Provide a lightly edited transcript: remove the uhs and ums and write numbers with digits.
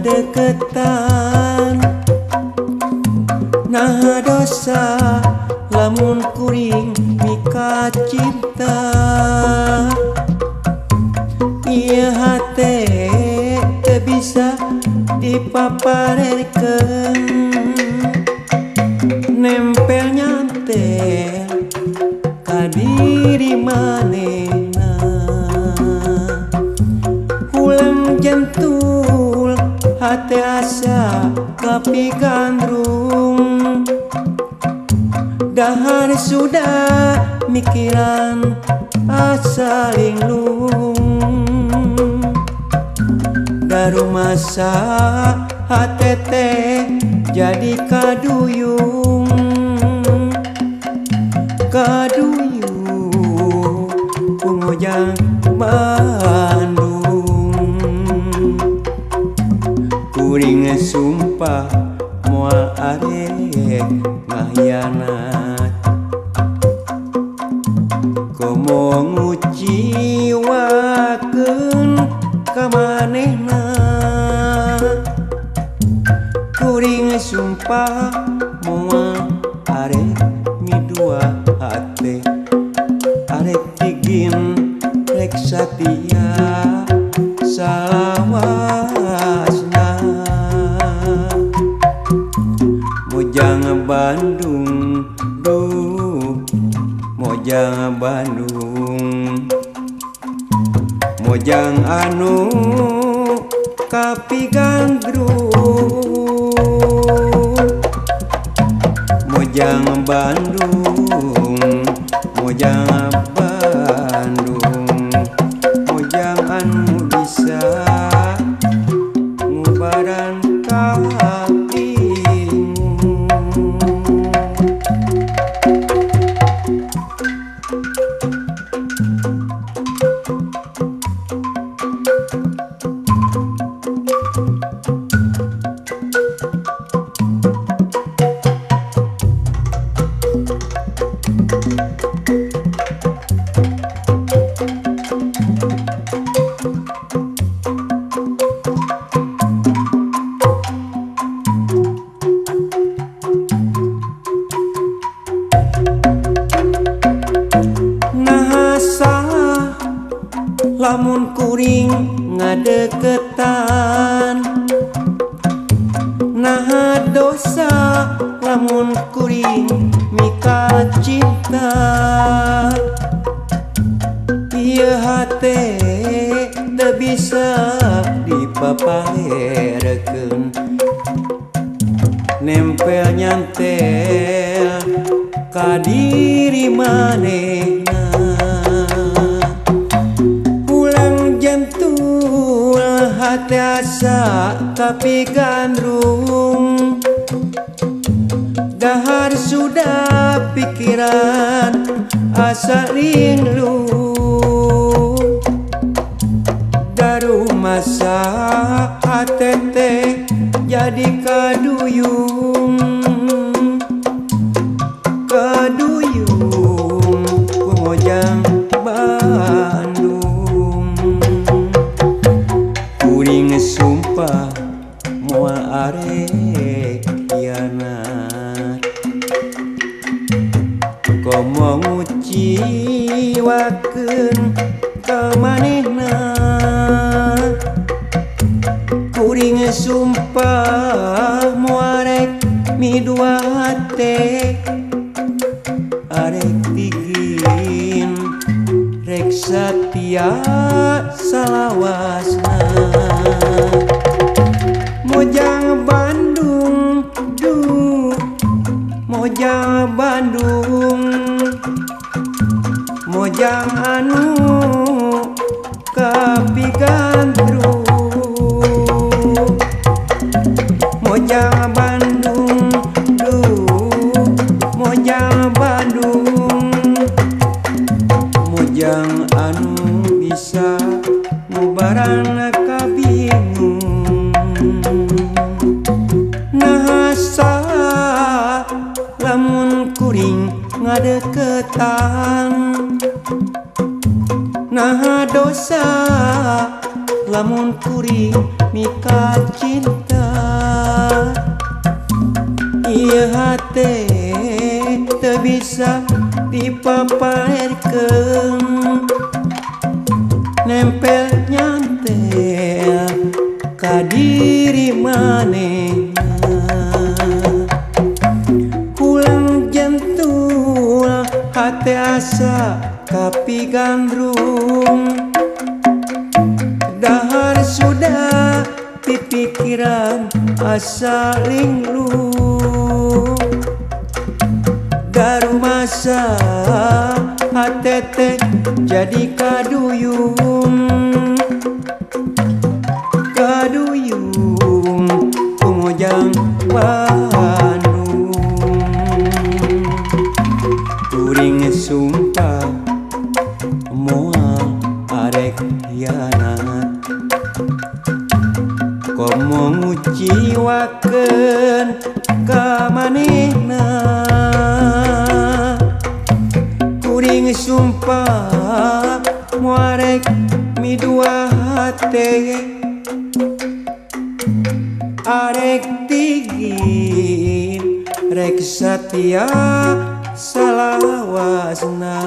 ngadeketan. Nah dosa lamun kuring mika cinta. Ieu hate teu bisa dipaparekeun, nempel nyantel ka diri manehna. Ulang jentul hate asa kapigandrung, dahar sudah mikiran asa linglung. Daru masa hate teh jadi kaduyung, kaduyung pungojang Bandung. Kuring sumpah moal arek ngahianat, komo nguciwakeun ka manehna. Kuring sumpah moal arek midua hate, arek tigin rek satia salawasna. Mojang Bandung duh, mojang Bandung, mojang anu kapigandrung. Mojang Bandung, mojang Bandung, mojang anu bisa ngubaran kapingung. Lamun kuring ngadeketan. Nah dosa lamun kuring mika cinta. Ieu hate teu bisa dipaparekeun, nempel nyantel ka diri manehna. Hati asa kapigandrung, dahar sudah pikiran asa linglung. Daru masa hati teh jadi kaduyung, kaduyung pungojang Bandung. Kuring sumpah moal arek hianat, komo nguciwakeun ka manehna. Kuring sumpah moal arek midua hate, arek tigin rek satia salawasna. Mojang Bandung duh, mojang Bandung, mojang anu kapigandrung. Mojang Bandung duh, mojang Bandung, mojang anu bisa ngubaran kabingung. Nah salah lamun kuring ngadeketan. Nah dosa lamun kuring mika cinta ieu hate teu bisa dipapaerkeun nempel nyantel ka diri manehna kulang jentul hate asa kapi gandrung dahar sudah pipikiran asa linglung daru masa hatete jadi kaduyung kumojang Bandung kuring sumpah moal arek hianat komo nguciwakeun ka manehna kuring sumpah moarek midua hate arek tigin rek satia salawasna.